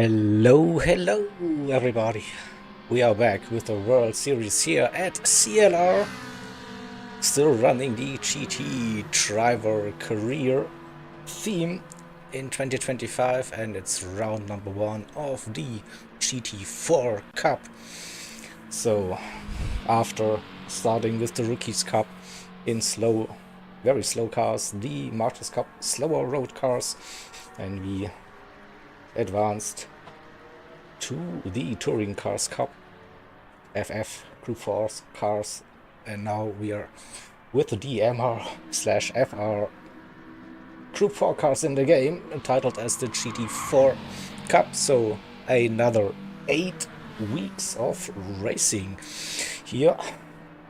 Hello, hello, everybody. We are back with the World Series here at CLR. Still running the GT driver career theme in 2025, and it's round number 1 of the GT4 Cup. So, after starting with the Rookies Cup in very slow cars, the Masters Cup slower road cars, and we advanced to the Touring Cars Cup, FF Group 4 cars, and now we are with the DMR/FR Group 4 cars in the game, entitled as the GT4 Cup. So another 8 weeks of racing here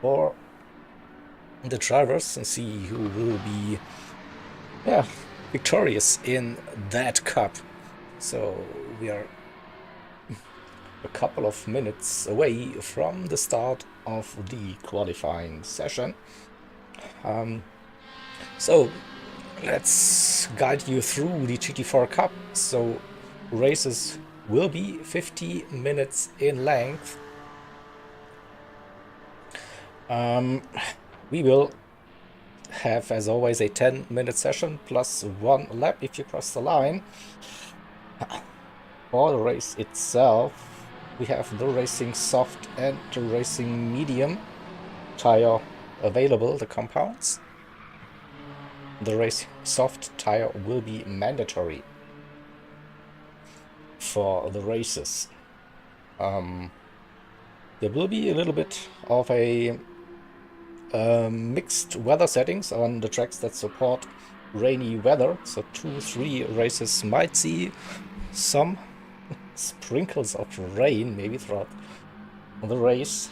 for the drivers and see who will be victorious in that cup. So we are a couple of minutes away from the start of the qualifying session. So let's guide you through the GT4 Cup. So races will be 50 minutes in length. We will have, as always, a 10-minute session plus 1 lap if you cross the line. For the race itself, we have the racing soft and the racing medium tire available, the compounds. The racing soft tire will be mandatory for the races. There will be a little bit of a mixed weather settings on the tracks that support rainy weather, so 2-3 races might see some sprinkles of rain maybe throughout the race.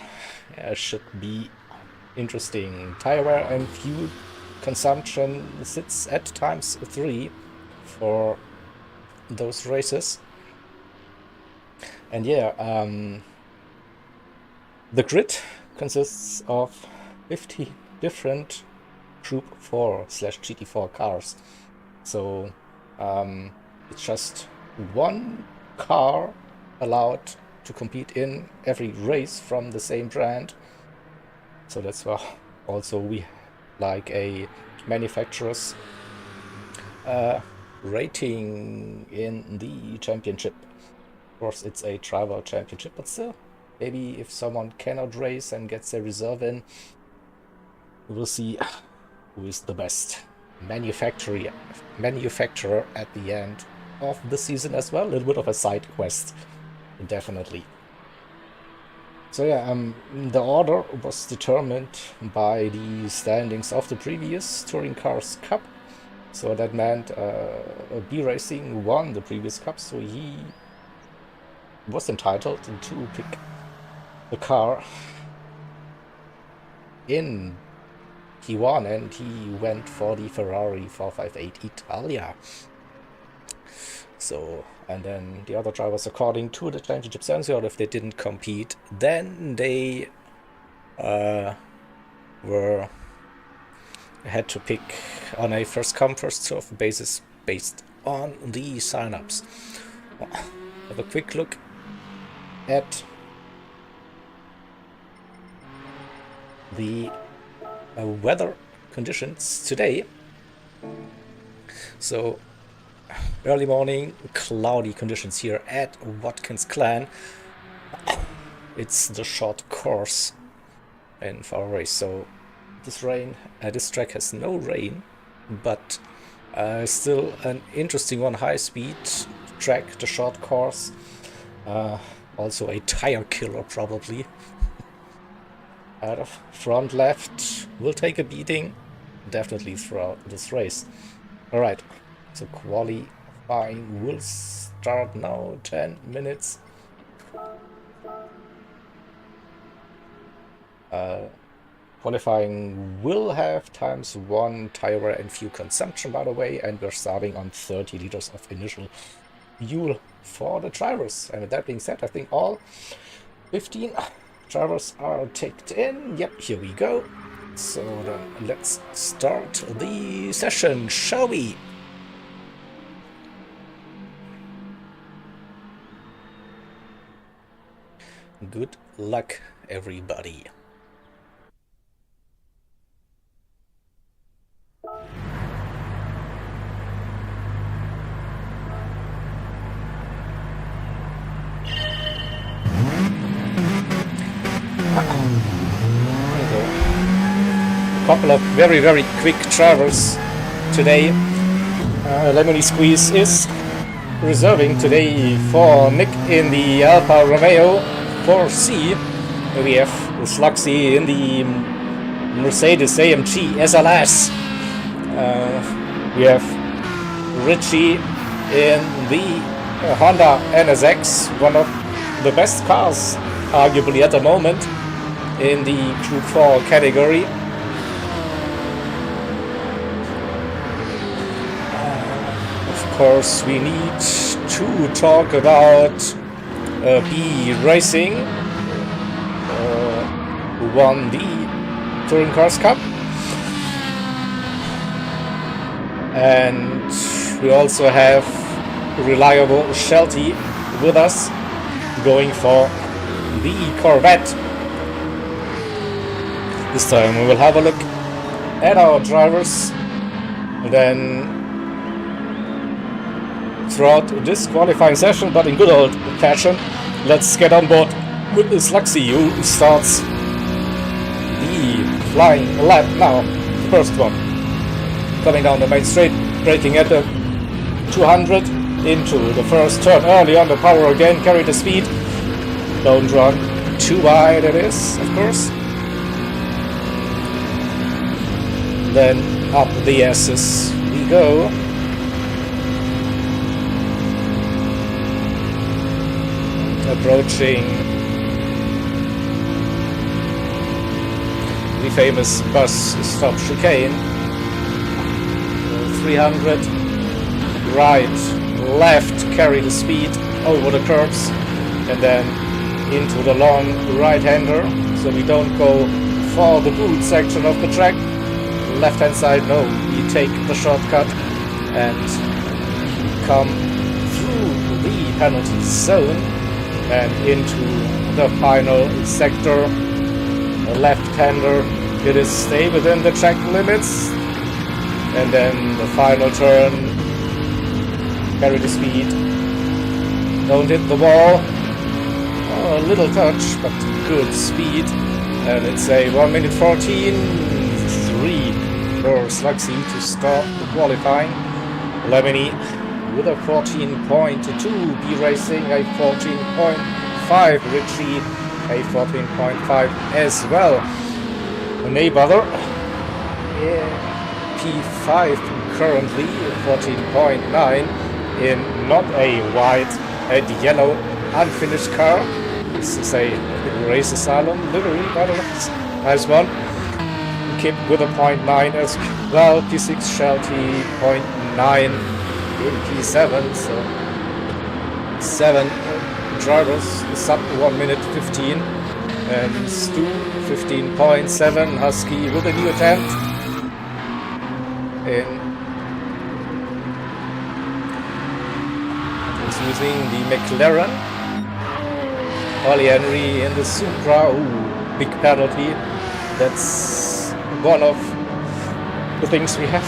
Should be interesting. Tire wear and fuel consumption sits at ×3 for those races. And the grid consists of 50 different Group 4/GT4 cars. So it's just one car allowed to compete in every race from the same brand. So that's why also we like a manufacturer's rating in the championship. Of course, it's a driver championship, but still, maybe if someone cannot race and gets a reserve in, we'll see who is the best manufacturer at the end of the season as well. A little bit of a side quest, definitely. So the order was determined by the standings of the previous Touring Cars Cup. So that meant B Racing won the previous cup, so he was entitled to pick the car in he won, and he went for the Ferrari 458 Italia. So, and then the other drivers, according to the championship census, if they didn't compete, then they had to pick on a first come first serve basis based on the signups. Have a quick look at the weather conditions today. So early morning, cloudy conditions here at Watkins Glen. It's the short course in for a race, so this track has no rain, but still an interesting one. High speed track, the short course, also a tire killer probably. Out of front left will take a beating definitely throughout this race. All right, so qualifying will start now. 10 minutes. Qualifying will have ×1 tire wear and fuel consumption, by the way, and we're starting on 30 liters of initial fuel for the drivers. And with that being said, I think all 15 drivers are ticked in. Yep, here we go. So then let's start the session, shall we? Good luck, everybody. A couple of very quick travels today. Lemony Squeeze is reserving today for Nick in the Alfa Romeo 4C. We have Sluxy in the Mercedes AMG SLS. We have Richie in the Honda NSX, one of the best cars arguably at the moment in the Group 4 category. Of course, we need to talk about B Racing, who won the Touring Cars Cup. And we also have reliable Shelty with us, going for the Corvette. This time we will have a look at our drivers, and then throughout this qualifying session, but in good old fashion, let's get on board with Sluxy, who starts the flying lap now. The first one coming down the main straight, braking at the 200 into the first turn. Early on the power again, carry the speed. Don't run too wide, it is, of course. Then up the S's we go. Approaching the famous bus stop chicane. 300 right, left, carry the speed over the curbs, and then into the long right-hander, so we don't go for the boot section of the track. Left hand side, no, we take the shortcut and come through the penalty zone and into the final sector. The left-hander, it is stay within the track limits, and then the final turn, carry the speed, don't hit the wall. A little touch, but good speed, and it's a 1 minute 14.3 for Sluxy to start the qualifying. Lemony with a 14.2, B Racing a 14.5, Richie a 14.5 as well. Neighbor P5 currently 14.9 in not a white and yellow unfinished car. This is a race asylum livery, by the way. Nice one. Kip with a 0.9 as well. P6 Shelty 0.9 in P7. So 7 drivers, sub 1 minute 15. And Stu 15.7. Husky with a new attempt. He's using the McLaren. Ollie Henry in the Supra. Ooh, big penalty. That's one of the things we have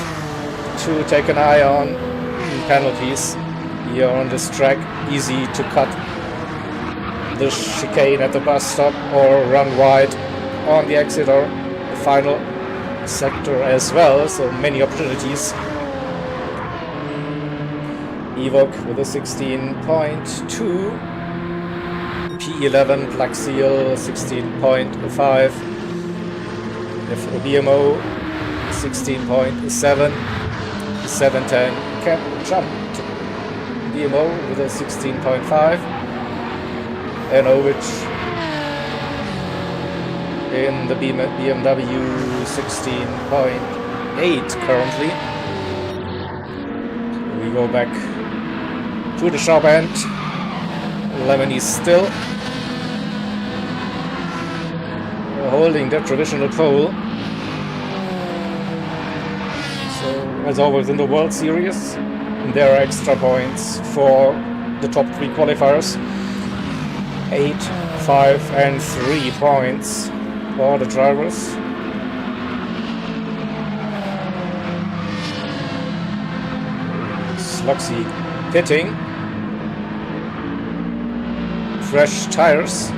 to take an eye on. Penalties here on this track. Easy to cut the chicane at the bus stop or run wide on the exit or the final sector as well. So many opportunities. Evoque with a 16.2. P11 Black Seal 16.5. BMO 16.7. 710 Cap jumped. BMO with a 16.5. And Ovich in the BMW 16.8 currently. We go back to the sharp end. Lemony still holding the traditional pole. So, as always in the World Series, there are extra points for the top 3 qualifiers. 8 5 and 3 points for the drivers. Sluxy pitting. Fresh tires.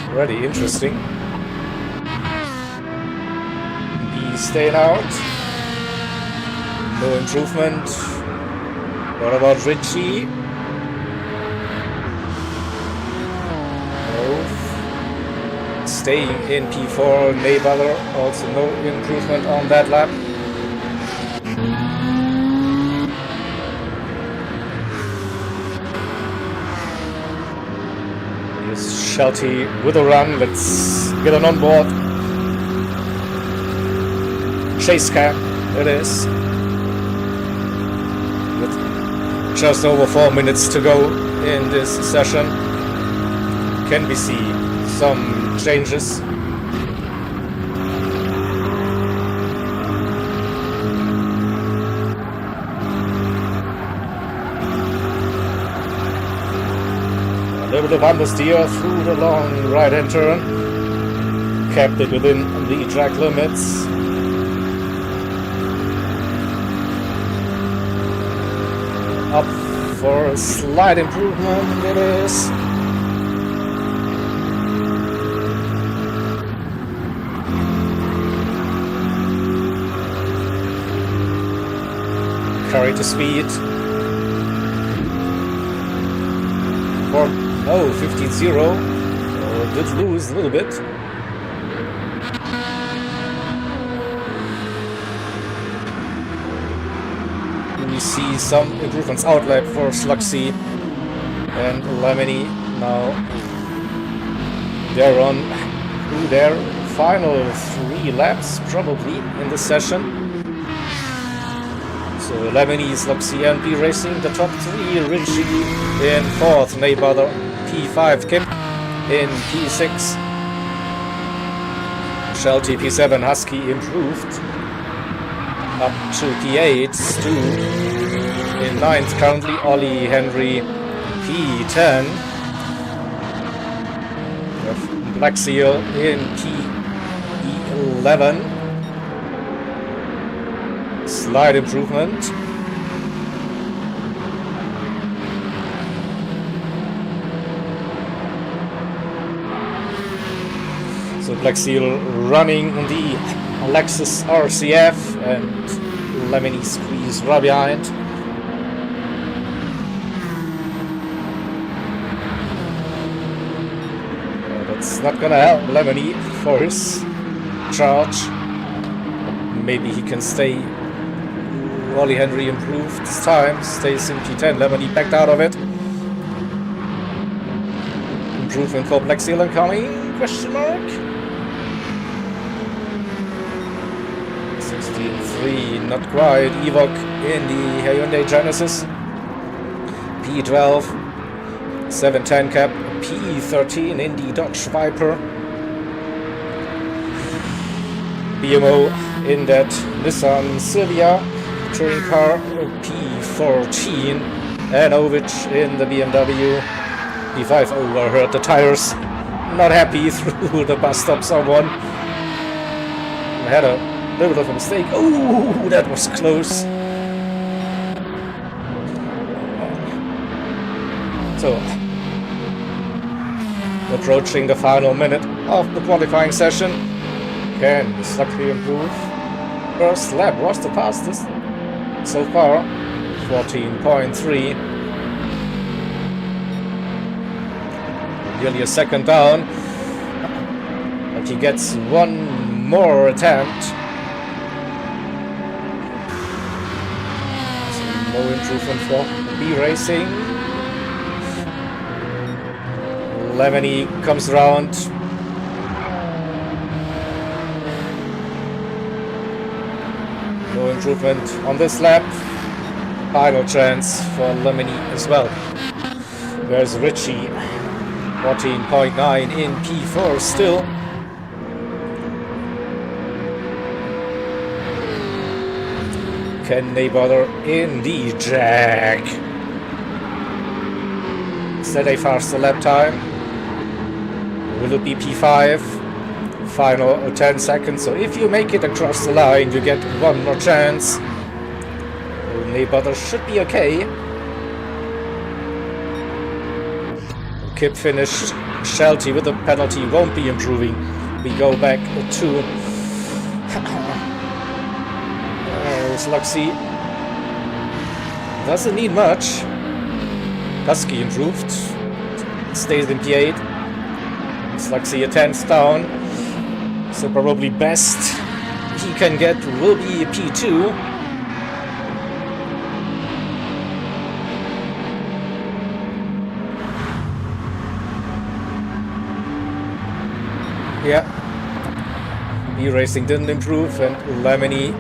Really interesting. B staying out. No improvement. What about Richie? No. Staying in P4. Mayweather also no improvement on that lap. Shelty with a run. Let's get on board. Chase cam it is. With just over 4 minutes to go in this session, can we see some changes? A little bit of understeer through the long right-hand turn. Kept it within the track limits. Up for a slight improvement, it is. Carry to speed. Oh, 15-0. Did lose a little bit. We see some improvements outlap for Sluxy and Lemony. Now they're on through their final 3 laps, probably, in this session. So Lemony, Sluxy and B racing the top 3. Richie in 4th, Mayweather P5, Kim in P6, Shelty P7, Husky improved up to P8, Stu in 9th currently, Ollie Henry P10, Black Seal in P11, slight improvement. So Black Seal running on the Lexus RCF and Lemony squeeze right behind. That's not gonna help Lemony for his charge. Maybe he can stay. Ollie Henry improved this time, stays in P10. Lemony backed out of it. Improvement for Black Seal incoming? Question mark? 16.3, not quite. Evoque in the Hyundai Genesis. P12, 710 cap. P13 in the Dodge Viper. BMO in that Nissan Silvia touring car. P14. And Ovich in the BMW. P5 overheard the tires. Not happy through the bus stop someone. Had a little bit of a mistake. Oh, that was close. So, approaching the final minute of the qualifying session. Can Sluxy improve? First lap was the fastest so far. 14.3. Nearly a second down. But he gets one more attempt. So no improvement for B Racing. Lemony comes around. No improvement on this lap. Final chance for Lemony as well. There's Richie. 14.9 in P4 still. Can Mayweather in the Jag. Set a faster lap time. Will it be P5? Final 10 seconds. So if you make it across the line, you get one more chance. Neighbor should be okay. Kip finished. Shelty with a penalty won't be improving. We go back to Sluxy. Doesn't need much. Husky improved. Stays in P8. Sluxy a 10th down. So probably best he can get will be P2. Yeah. B Racing didn't improve, and Lemony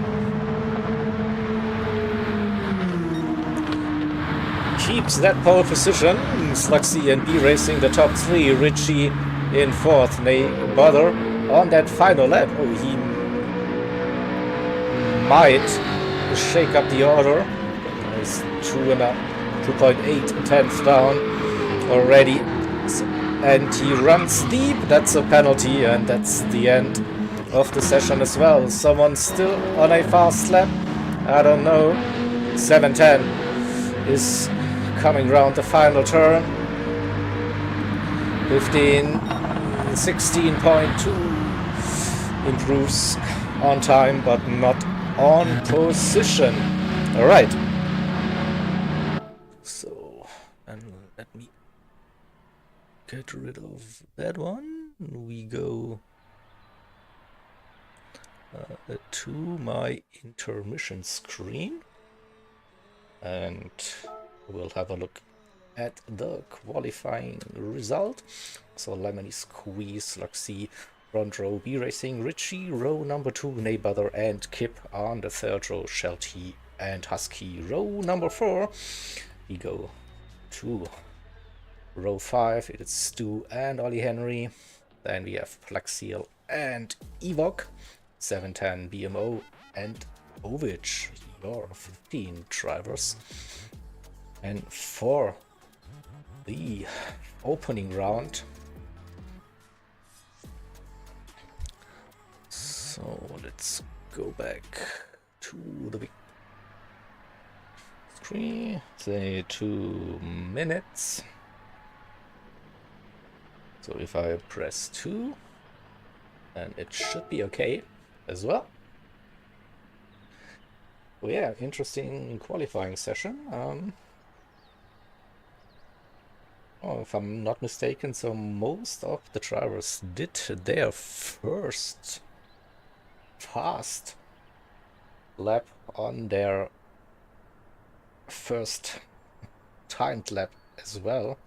keeps that pole position. Sluxy and B Racing the top three. Richie in fourth. Nay Bother on that final lap. Oh, he might shake up the order. He's 2.8 tenths down already. And he runs deep. That's a penalty, and that's the end of the session as well. Someone still on a fast lap? I don't know. 7:10 is coming round the final turn. 16.2 improves on time, but not on position. All right. So, and let me get rid of that one. We go to my intermission screen, and we'll have a look at the qualifying result. So Lemony squeeze, Luxy, front row, B Racing, Richie, row number 2, Neighbother and Kip on the third row, Shelty and Husky, row number 4. We go to row 5, it is Stu and Ollie Henry. Then we have Plaxiel and Evok, 710 BMO and Ovic, your 15 drivers. And for the opening round, so let's go back to the big screen, say 2 minutes. So if I press 2, and it should be okay as well. Oh yeah, interesting qualifying session. Oh, if I'm not mistaken, so most of the drivers did their first fast lap on their first timed lap as well.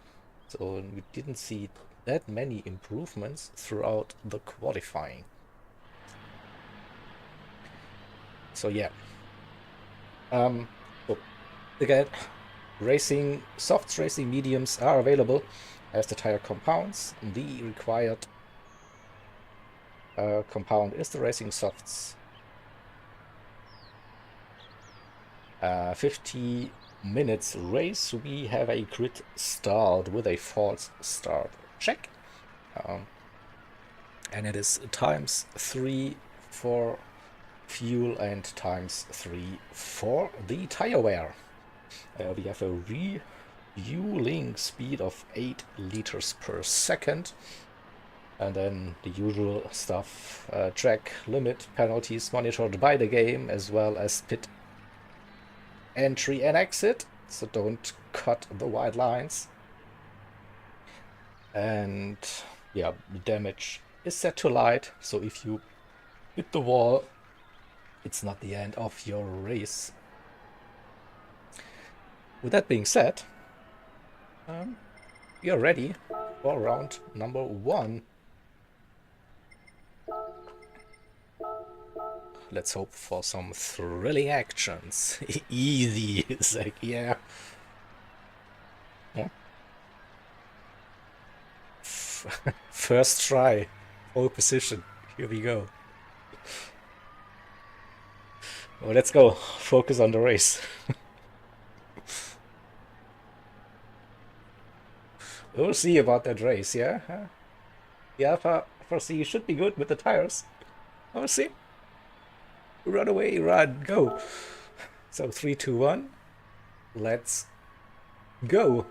So we didn't see that many improvements throughout the qualifying. So yeah. So again, softs, racing mediums are available as the tire compounds. The required compound is the racing softs. 50 minutes race. We have a grid start with a false start check. And it is ×3 for fuel and ×3 for the tire wear. We have a refueling speed of 8 liters per second. And then the usual stuff, track limit penalties monitored by the game, as well as pit entry and exit. So don't cut the white lines. And yeah, damage is set to light. So if you hit the wall, it's not the end of your race. With that being said, we are ready for round number 1. Let's hope for some thrilling actions. Easy, it's like, yeah. First try, pole position, here we go. Well, let's go, focus on the race. We'll see about that race, yeah? The Alpha 4C should be good with the tires. We'll see. Run away, run, go. So 3, 2, 1. Let's go.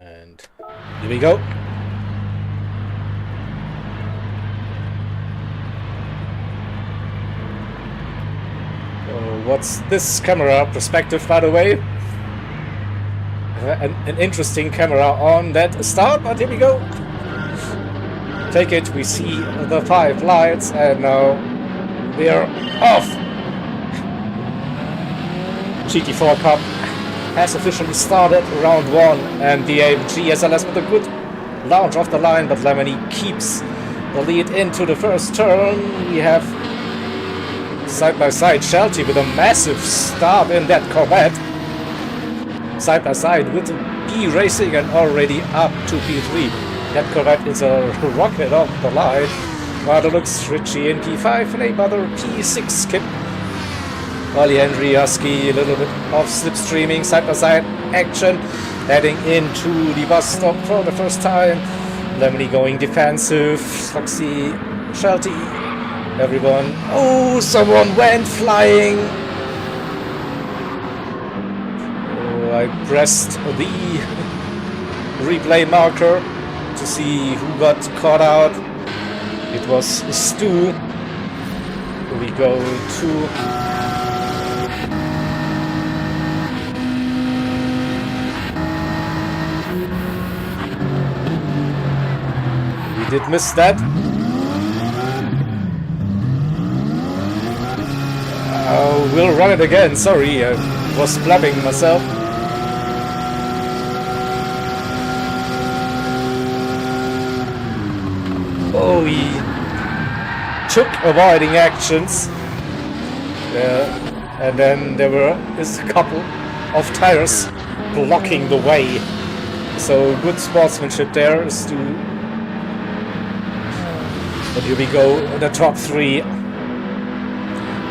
And here we go. So what's this camera perspective, by the way? An interesting camera on that start, but here we go. Take it, we see the 5 lights, and now we're off. GT4 Cup has officially started round 1, and the AMG SLS with a good launch off the line, but Lemony keeps the lead into the first turn. We have side-by-side Shelty with a massive start in that Corvette. Side-by-side with B Racing and already up to P3. That Corvette is a rocket off the line. While it looks Richie in P5 and a mother P6 Kip. Ollie Henry, Husky, a little bit of slipstreaming, side-by-side action, heading into the bus stop for the first time. Lemony going defensive, Foxy, Shelty, everyone. Oh, someone went flying. Oh, I pressed the replay marker to see who got caught out. It was Stu. We go to... Did miss that. We'll run it again. Sorry, I was blabbing myself. Oh, he took avoiding actions. And then there is a couple of tires blocking the way. So good sportsmanship there is to... But here we go, the top 3.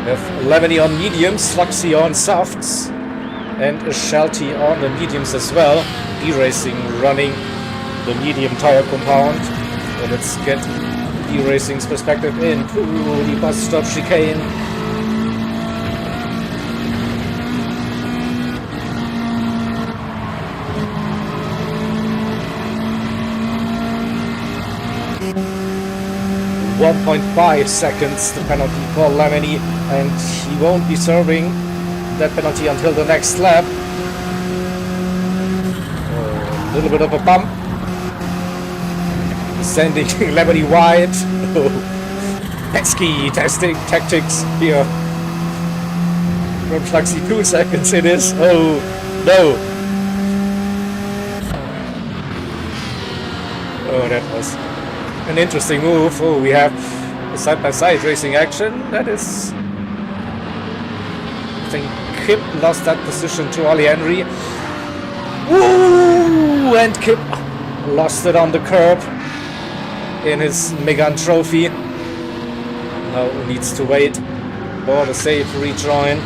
We have Lemony on mediums, Fluxy on softs, and Shelty on the mediums as well. E-Racing running the medium tire compound. So let's get E-Racing's perspective into the bus stop chicane. .5 seconds the penalty for Lemony, and he won't be serving that penalty until the next lap. A little bit of a bump, sending Lemony wide. Pesky testing tactics here from Fluxy. 2 seconds it is. Oh no! Oh, that was an interesting move. Oh, we have a side-by-side racing action. That is... I think Kip lost that position to Ollie Henry. Woo! And Kip lost it on the curb in his Megane Trophy. Now needs to wait for the safe rejoin.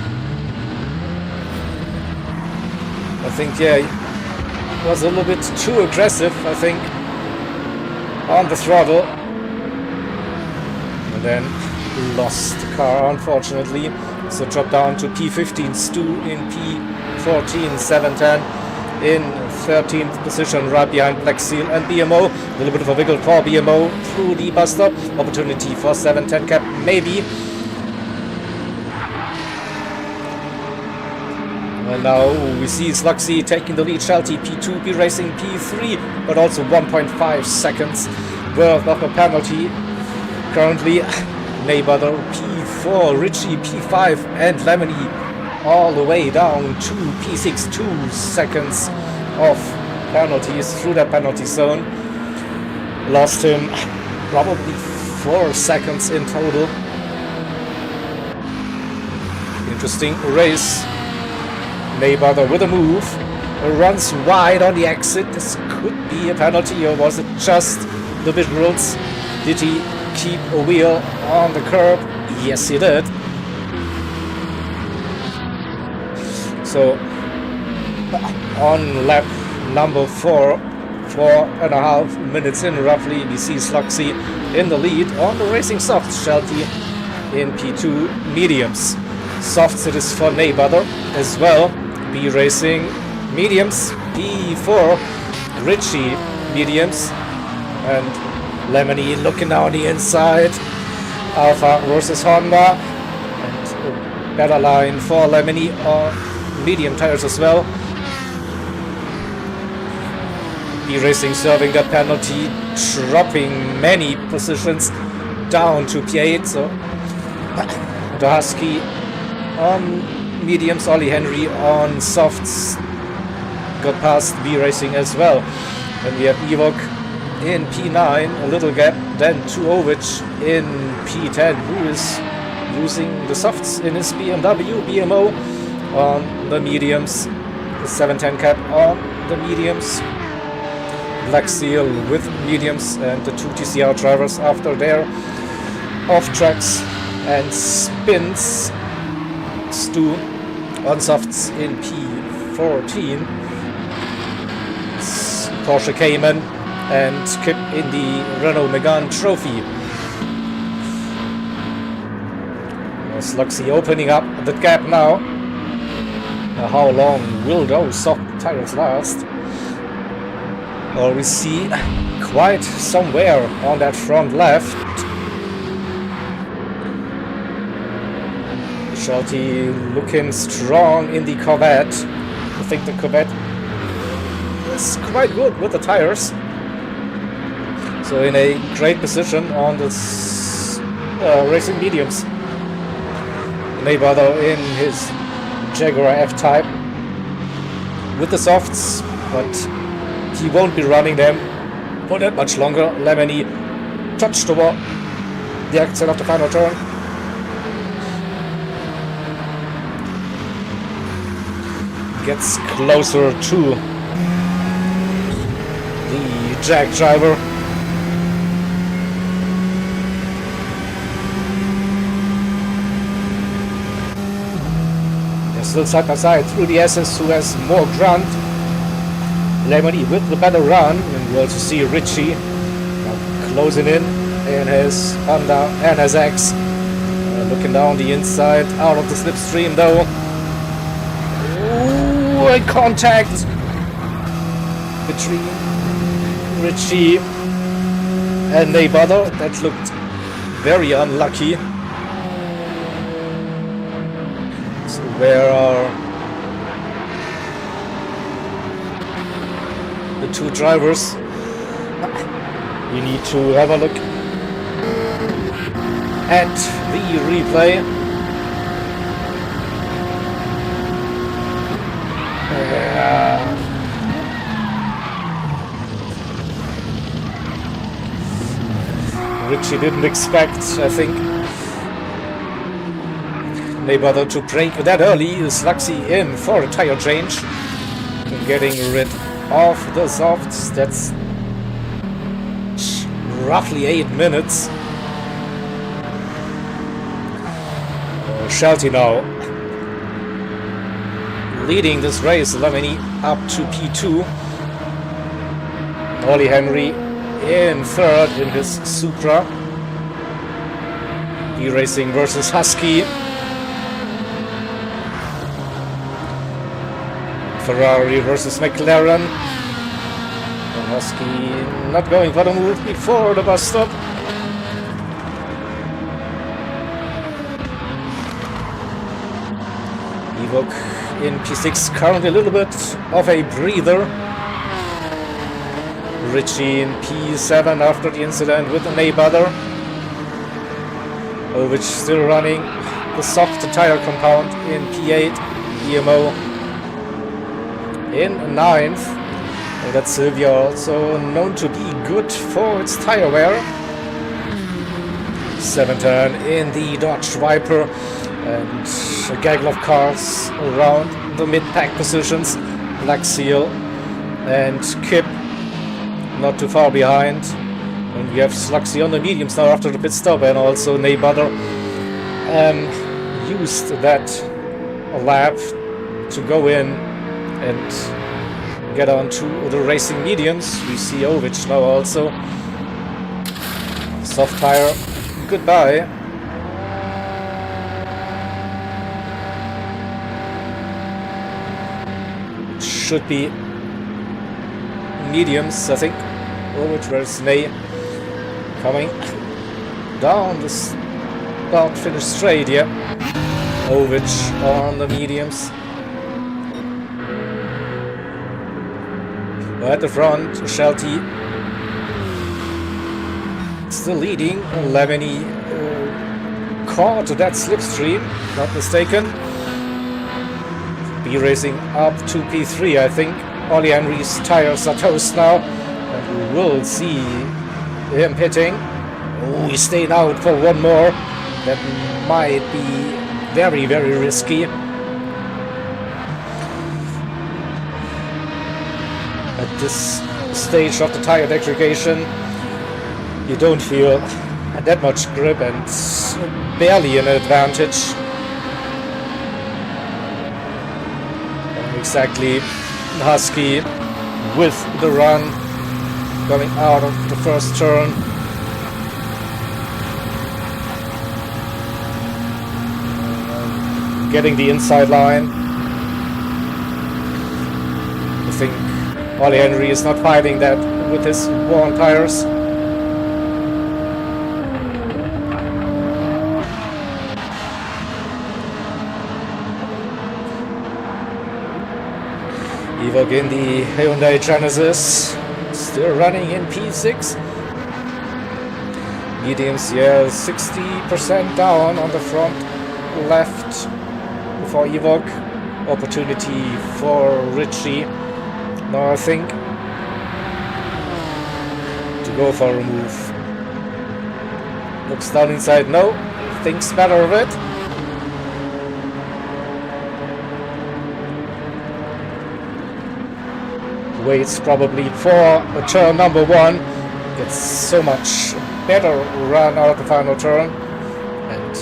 I think, yeah, he was a little bit too aggressive, I think, on the throttle, and then lost the car, unfortunately. So dropped down to P15, Stu in P14, 710 in 13th position, right behind Black Seal and BMO. A little bit of a wiggle for BMO through the bus stop. Opportunity for 710 cap, maybe. And now we see Sluxy taking the lead, Shelty P2, B Racing P3, but also 1.5 seconds worth of a penalty. Currently, Neighbor P4, Richie P5, and Lemony all the way down to P6, 2 seconds of penalties through that penalty zone. Lost him probably 4 seconds in total. Interesting race. Mayweather with a move, runs wide on the exit. This could be a penalty, or was it just the visuals? Did he keep a wheel on the curb? Yes, he did. So on lap number 4.5 minutes in roughly, we see Sluxy in the lead on the racing softs, Shelty in P2 mediums. Softs it is for Neighbor as well. B racing mediums, P4 Richie mediums, and Lemony looking down the inside. Alpha versus Honda, and a better line for Lemony on medium tires as well. B Racing serving that penalty, dropping many positions down to P8. So the Husky on mediums, Ollie Henry on softs got past B Racing as well. And we have Ewok in P9, a little gap, then Tuovic in P10, who is using the softs in his BMW BMO on the mediums, the 710 cap on the mediums, Black Seal with mediums, and the two TCR drivers after their off tracks and spins. Stu on softs in P14, Porsche Cayman, and Kip in the Renault Megane Trophy. Sluxy opening up the gap now. How long will those soft tires last? Well, we see quite somewhere on that front left. Shelty looking strong in the Corvette. I think the Corvette is quite good with the tires. So in a great position on this racing mediums. Neighbor in his Jaguar F-Type with the softs, but he won't be running them for that much longer. Lemony touched the wall, the exit of the final turn. Gets closer to the Jag driver. They're still side by side through the SS, who has more grunt. Lemony with the better run, and we also see Richie closing in his Honda NSX. Looking down the inside, out of the slipstream though. Contact between Richie and Neighbor. That looked very unlucky. So where are the two drivers? We need to have a look at the replay. Richie didn't expect, I think, Neighbor to break that early. Sluxy in for a tire change, getting rid of the softs. That's roughly 8 minutes. Shelty now leading this race, Lemony up to P2. Ollie Henry in third in his Supra. E-Racing versus Husky. Ferrari versus McLaren. And Husky not going for the move before the bus stop. Ewok in P6, currently a little bit of a breather. Richie in P7 after the incident with the Neighbor. Which still running the soft tire compound in P8. EMO in 9th. And that's Silvia, also known to be good for its tire wear. 7th turn in the Dodge Viper. And a gaggle of cars around the mid-pack positions. Black Seal and Kip not too far behind. And we have Sluxy on the mediums now after the pit stop, and also Neighbor used that lap to go in and get on to the racing mediums. We see Ovic now also. Soft tire, goodbye. It should be mediums, I think. Ovic, where's Ney? Coming down this about finish straight, yeah. Ovic on the mediums. At the front, Shelty still leading. Lemony caught that slipstream, not mistaken. B racing up to P3, I think. Ollie Henry's tires are toast now, and we will see him pitting. Oh, he's staying out for one more. That might be very, very risky. At this stage of the tire degradation, you don't feel that much grip and barely an advantage. Exactly, Husky with the run, coming out of the first turn. Getting the inside line. I think Ollie Henry is not fighting that with his worn tires. Ivok in the Hyundai Genesis, still running in P6. Mediums, yeah, 60% down on the front left for Ivok. Opportunity for Richie. Now I think to go for a move. Looks down inside, no, thinks better of it. Waits probably for a turn number one. Gets so much better run out of the final turn. And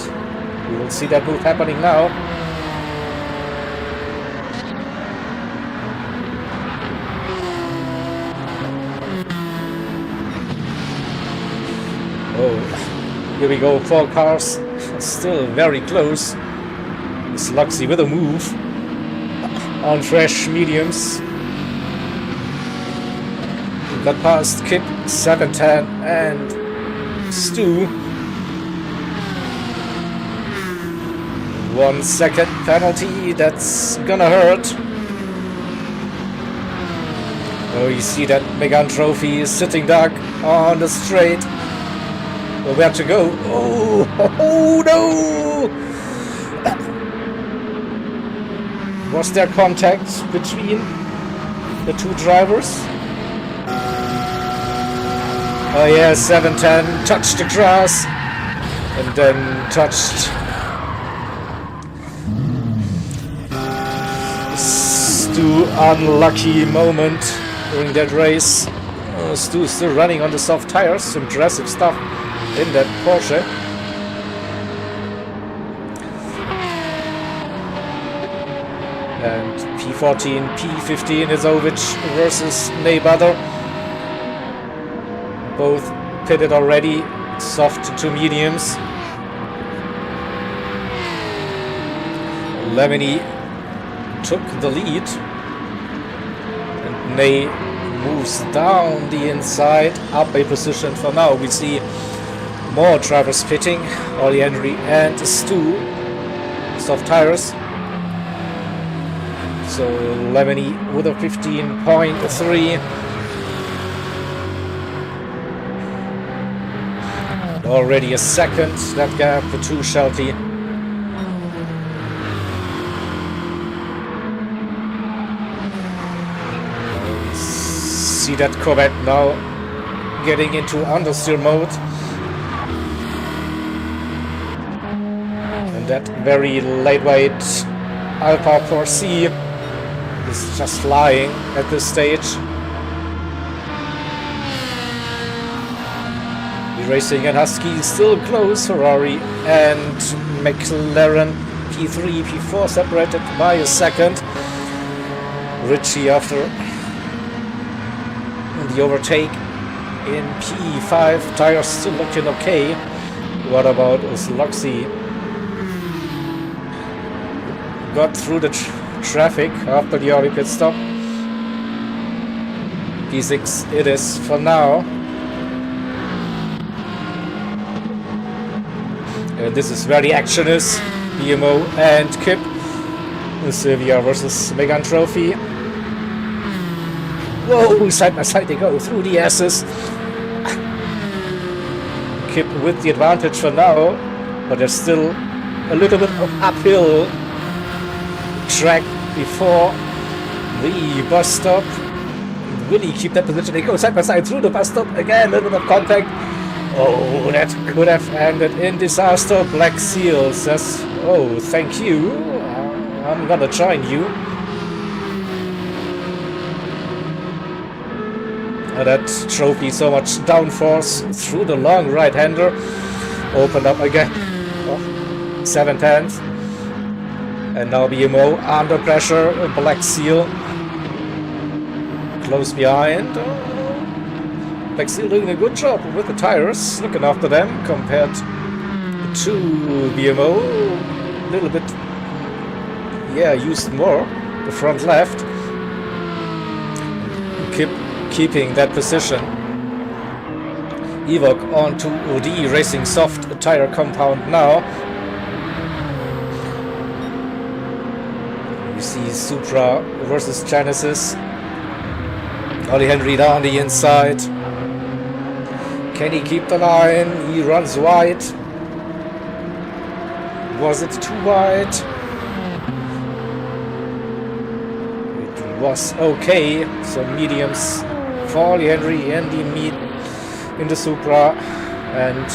we will see that move happening now. Oh, here we go, 4 cars, still very close. It's Luxy with a move on fresh mediums. We got past Kip, 710 and Stu. 1 second penalty, that's gonna hurt. Oh, you see that Megane Trophy is sitting duck on the straight. Well, where to go? Oh no! Was there contact between the two drivers? Oh yeah, 710 touched the grass and then touched Stu. Unlucky moment during that race. Stu is still running on the soft tires. Impressive stuff in that Porsche. And P14, P15 is Ovic versus Neighbor. Both pitted already, soft to mediums. Lemony took the lead. And Ney moves down the inside, up a position for now. We see more drivers pitting, Ollie Henry and Stu, soft tires. So Lemony with a 15.3. Already a second, that gap to Shelty. See that Corvette now getting into understeer mode. And that very lightweight Alpha 4C is just flying at this stage. Racing and Husky still close. Ferrari and McLaren P3, P4 separated by a second. Richie after the overtake in P5. Tires still looking okay. What about Usluxy? Got through the traffic after the early pit stop. P6 it is for now. This is where the action is. BMO and Kip. Sylvia versus Megan Trophy. Whoa, side by side they go through the S's. Kip with the advantage for now, but there's still a little bit of uphill track before the bus stop. Really keep that position. They go side by side through the bus stop again. A little bit of contact. Oh, that could have ended in disaster. Black Seal says, "Oh, thank you. I'm gonna join you." That Trophy so much downforce through the long right-hander. Opened up again. Oh, 7/10. And now BMO under pressure. Black Seal close behind. Black Seal doing a good job with the tires, looking after them compared to BMO. A little bit, yeah, used more the front left. Keeping that position. Evoque onto OD, racing soft tire compound now. You see Supra versus Genesis. Ollie Henry down the inside. Can he keep the line? He runs wide. Was it too wide? It was okay. Some mediums for Ollie Henry in the meet in the Supra, and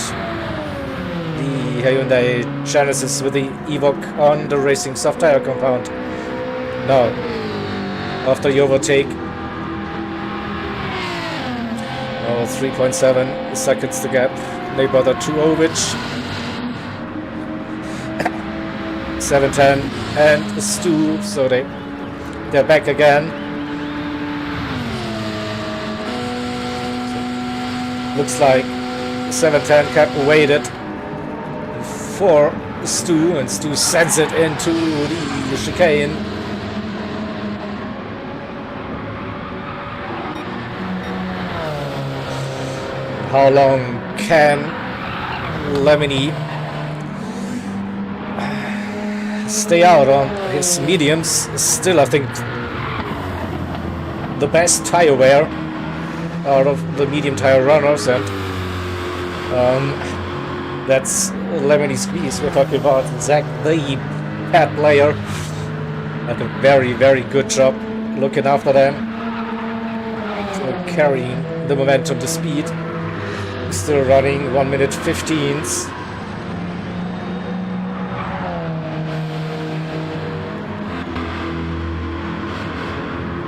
the Hyundai Genesis with the Evoque on the racing soft tire compound. Now, after the overtake, 3.7 seconds to gap. Neighbor to Ovic. 7:10 and Stu, so they're back again. Looks like 7:10 kept waited for Stu, and Stu sends it into the chicane. How long can Lemony stay out on his mediums? Still, I think, the best tire wear out of the medium tire runners, and that's Lemony Squeeze we're talking about. Zach, the pad player, had a very, very good job looking after them, carrying the momentum, the speed. Still running 1 minute 15s.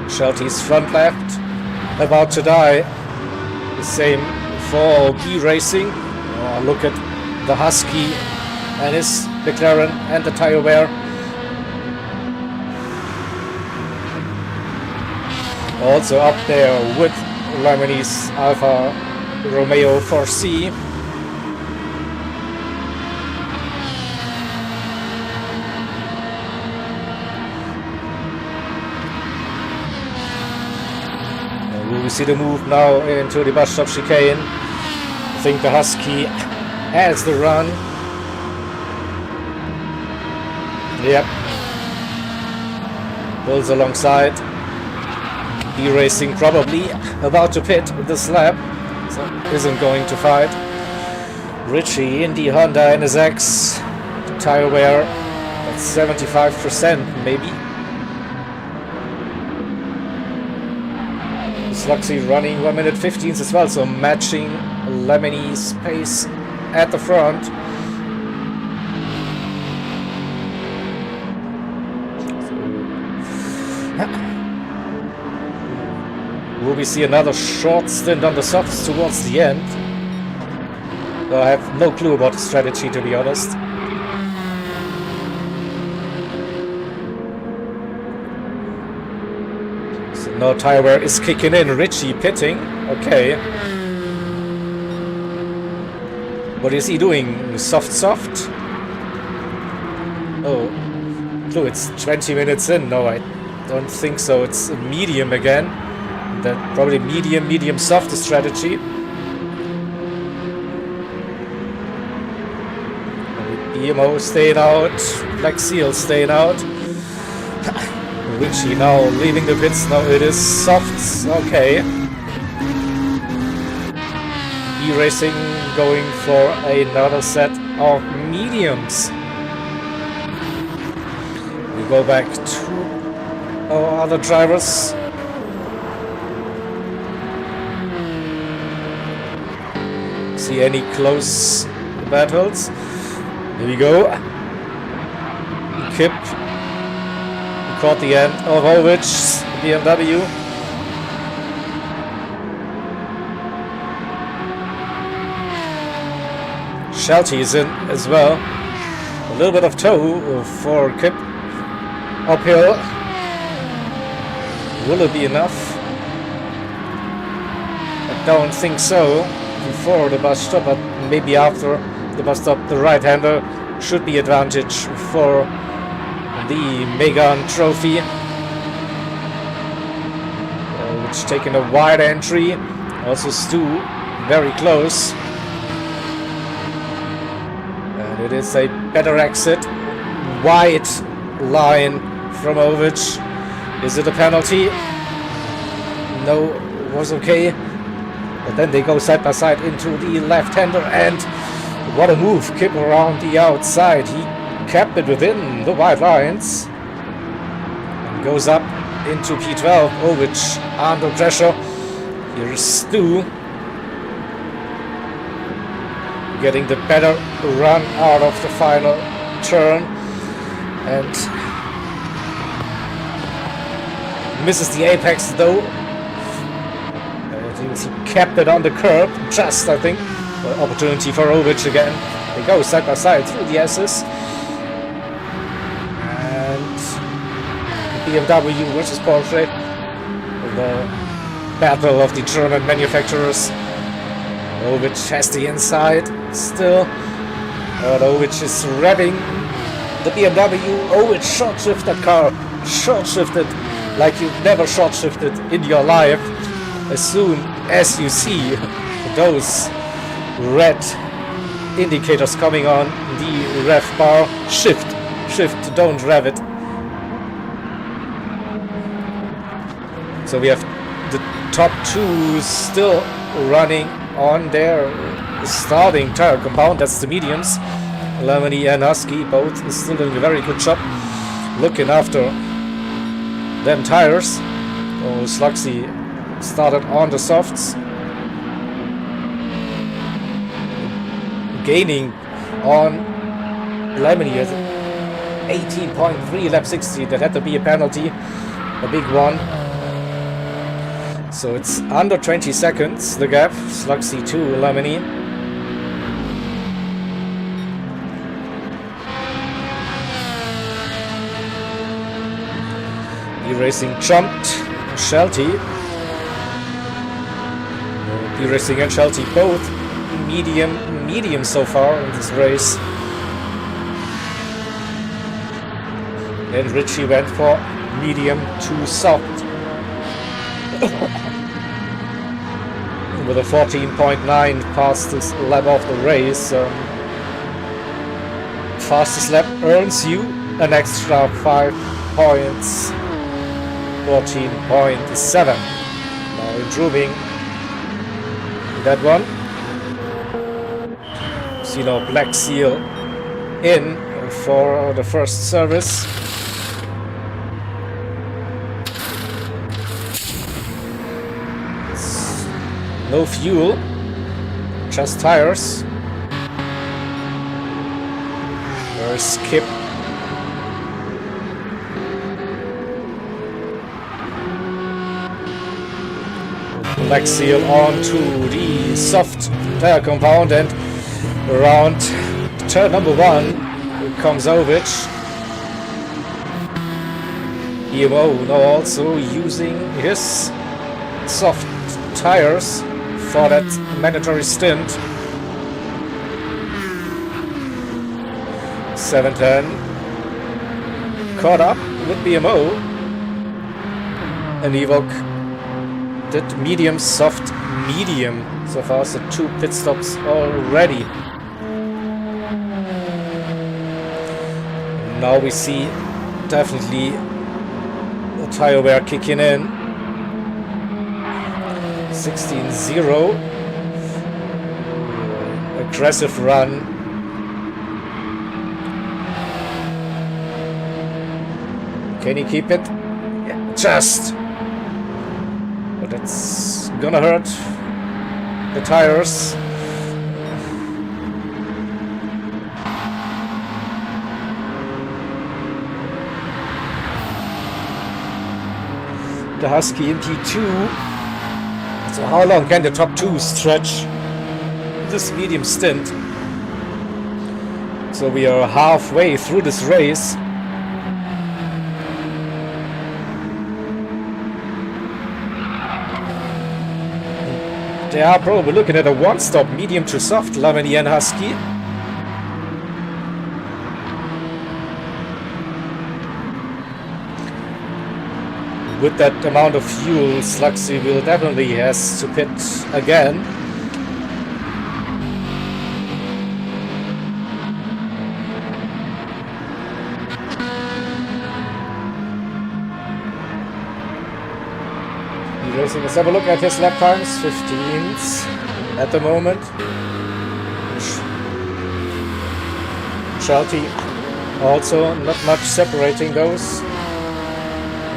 Shelty's front left about to die. The same for B Racing. Oh, look at the Husky and his McLaren and the tire wear. Also up there with Lemony's Alfa Romeo 4C. We will see the move now into the bus stop chicane. I think the Husky has the run. Yep. Pulls alongside. B-Racing probably about to pit this lap. So isn't going to fight. Richie in the Honda NSX. The tire wear at 75% maybe. Sluxy running 1 minute 15s as well, so matching Lemony's pace at the front. Will we see another short stint on the softs towards the end? I have no clue about the strategy, to be honest. So now tire wear is kicking in. Richie pitting. Okay. What is he doing? Soft? Oh. Clue, it's 20 minutes in. No, I don't think so. It's medium again. That probably medium soft strategy. BMO staying out, Black Seal staying out. Richie now leaving the pits. Now it is softs. Okay. E-Racing going for another set of mediums. We go back to our other drivers. See any close battles? Here we go. Kip. He caught the end of Ovich, BMW. Shelty is in as well. A little bit of tow for Kip. Uphill. Will it be enough? I don't think so. Before the bus stop, but maybe after the bus stop, the right-hander should be advantage for the Megan Trophy. Which taking a wide entry. Also Stu very close. And it is a better exit. Wide line from Ovich. Is it a penalty? No, it was okay. But then they go side by side into the left-hander, and what a move. Kip around the outside. He kept it within the white lines. And goes up into P12. Ovich under pressure. Here's Stu. Getting the better run out of the final turn. And misses the apex though. He kept it on the curb, just I think. Opportunity for Ovich again. They go side by side through the S's. And BMW versus Porsche. The battle of the German manufacturers. Ovich has the inside still. But Ovich is revving the BMW. Ovich short shift that car. Short shifted like you've never short shifted in your life. As soon as you see those red indicators coming on the rev bar, shift, don't rev it. So we have the top two still running on their starting tire compound. That's the mediums. Lemony and Husky both still doing a very good job looking after them tires. Oh, Slugsy started on the softs, gaining on Lemony at 18.3 lap 60. That had to be a penalty, a big one. So it's under 20 seconds the gap. Slugsy to Lemony. E-Racing jumped Shelty. E-Racing and Shelty both medium so far in this race. And Richie went for medium to soft. With a 14.9 fastest lap of the race. Fastest lap earns you an extra 5 points. 14.7. Now improving that one. See now Black Seal in for the first service. No fuel, just tires. There's Kip. Black Seal onto the soft tire compound, and Around turn number 1 comes Ovic. EMO now also using his soft tires for that mandatory stint. 710 caught up with BMO, and Ewok did medium, soft, medium so far, so 2 pit stops already. Now we see definitely the tire wear kicking in. 16-0, aggressive run. Can he keep it? Yeah, just. But it's gonna hurt the tires. The Husky in P2. So how long can the top 2 stretch this medium stint? So we are halfway through this race. They are probably looking at a 1-stop medium to soft, Lamini and Husky. With that amount of fuel, Slugsy will definitely has to pit again. Let's have a look at his lap times. 15s at the moment. Shelty also not much separating those.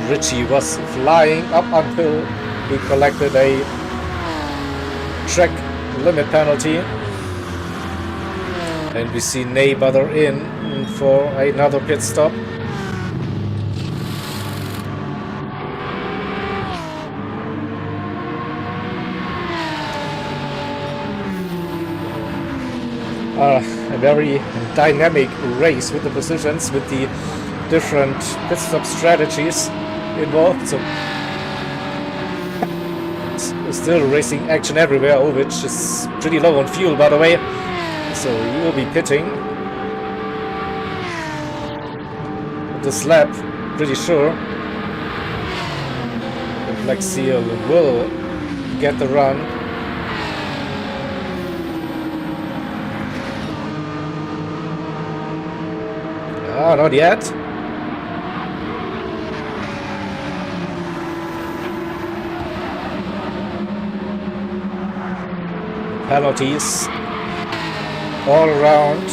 Richie was flying up until he collected a track limit penalty. And we see Neighbor in for another pit stop. A very dynamic race with the positions, with the different pit stop strategies involved. So still racing action everywhere. Ovic is pretty low on fuel, by the way, so he will be pitting this lap, pretty sure. The Black Seal will get the run. Ah, not yet. Penalties all around.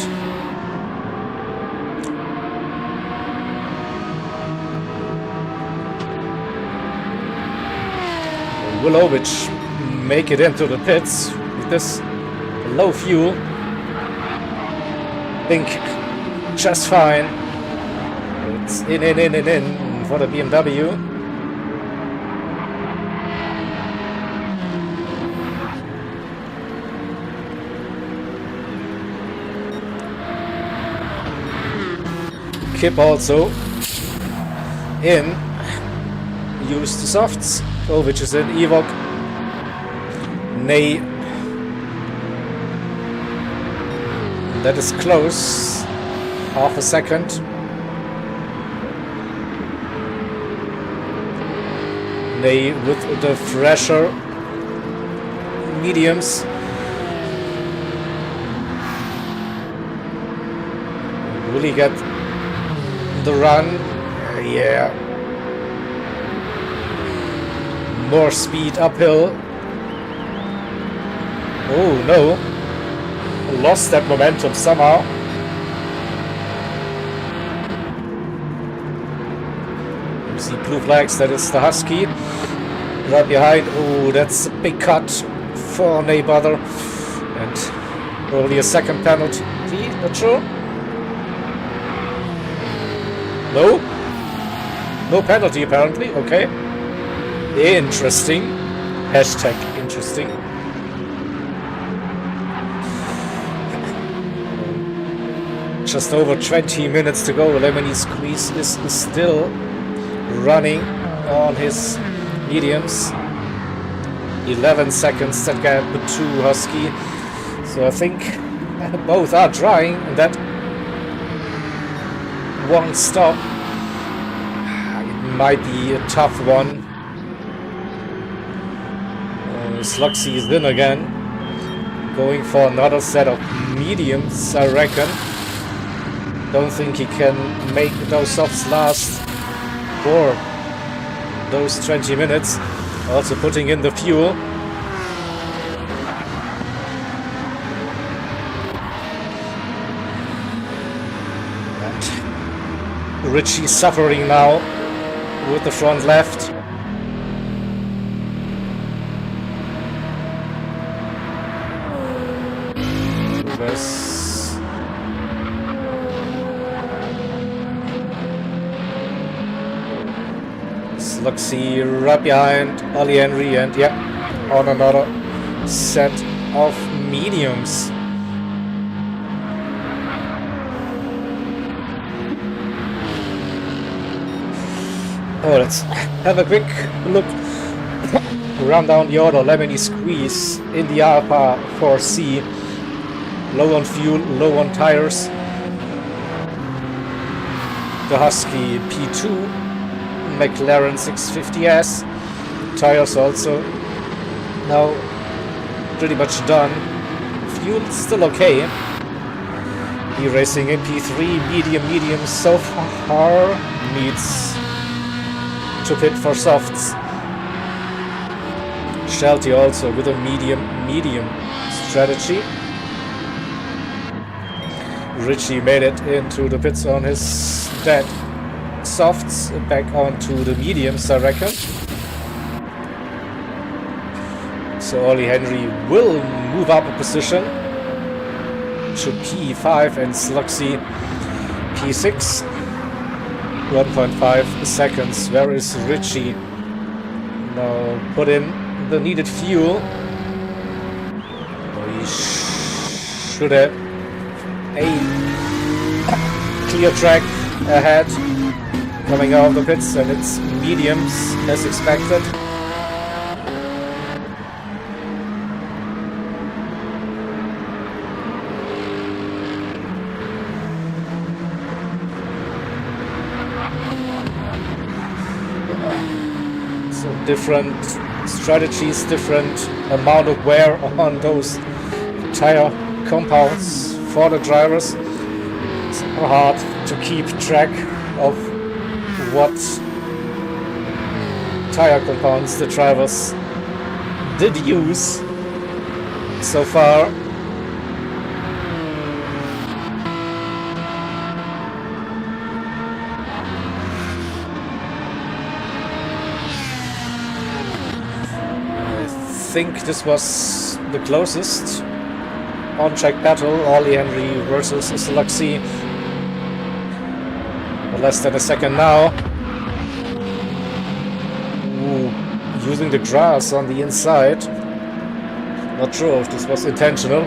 Will Ovic make it into the pits with this low fuel? Think just fine. It's in for the BMW. Kip also in. Use the softs. Ovic is in. Ewok. Nay. That is close. Half a second. Nay with the fresher mediums. Will he get the run? Yeah. More speed uphill. Oh no. Lost that momentum somehow. You see blue flags, that is the Husky. Right behind. Oh, that's a big cut for Neighbor. And probably a second penalty, not sure. No? No penalty apparently, okay. Interesting. Hashtag interesting. Just over 20 minutes to go. Lemony Squeeze is still running on his mediums. 11 seconds that gap to Husky. So I think both are trying, and that one stop, it might be a tough one. Slugsy is in again, going for another set of mediums, I reckon. Don't think he can make those softs last for those 20 minutes. Also putting in the fuel. And Richie suffering now with the front left. Slugsy right behind Ollie Henry, and yeah, on another set of mediums. Oh, let's have a quick look. Run down the order. Lemony Squeeze in the Alpha 4C. Low on fuel, low on tires. The Husky P2. McLaren 650S. Tires also now pretty much done. Fuel still okay. E-Racing in P3, medium so far. Needs to pit for softs. Shelty also with a medium strategy. Richie made it into the pits on his dead softs, back onto the mediums, I reckon. So Ollie Henry will move up a position to P5 and Slugsy P6. 1.5 seconds. Where is Richie? Now put in the needed fuel. He should have a clear track ahead. Coming out of the pits, and it's mediums as expected. So different strategies, different amount of wear on those tire compounds for the drivers. It's hard to keep track of what tire compounds the drivers did use so far. I think this was the closest on-track battle, Ollie Henry versus Slugsy. Less than a second now. Ooh, using the grass on the inside. Not sure if this was intentional.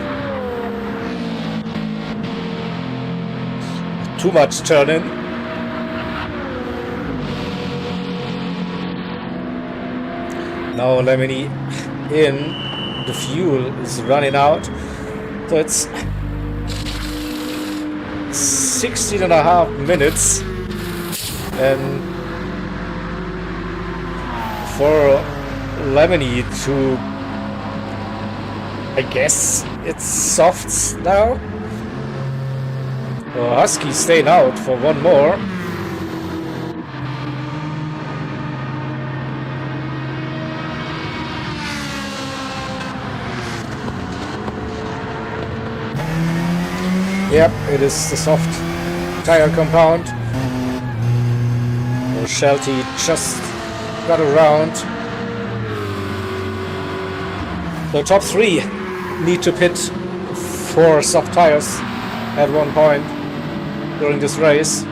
Too much turn-in. Now Lemony in. The fuel is running out. So it's 16.5 minutes. And for Lemony to, I guess it's softs now. Well, Husky staying out for one more. Yep, it is the soft tire compound. Shelty just got around. The top three need to pit for soft tires at one point during this race.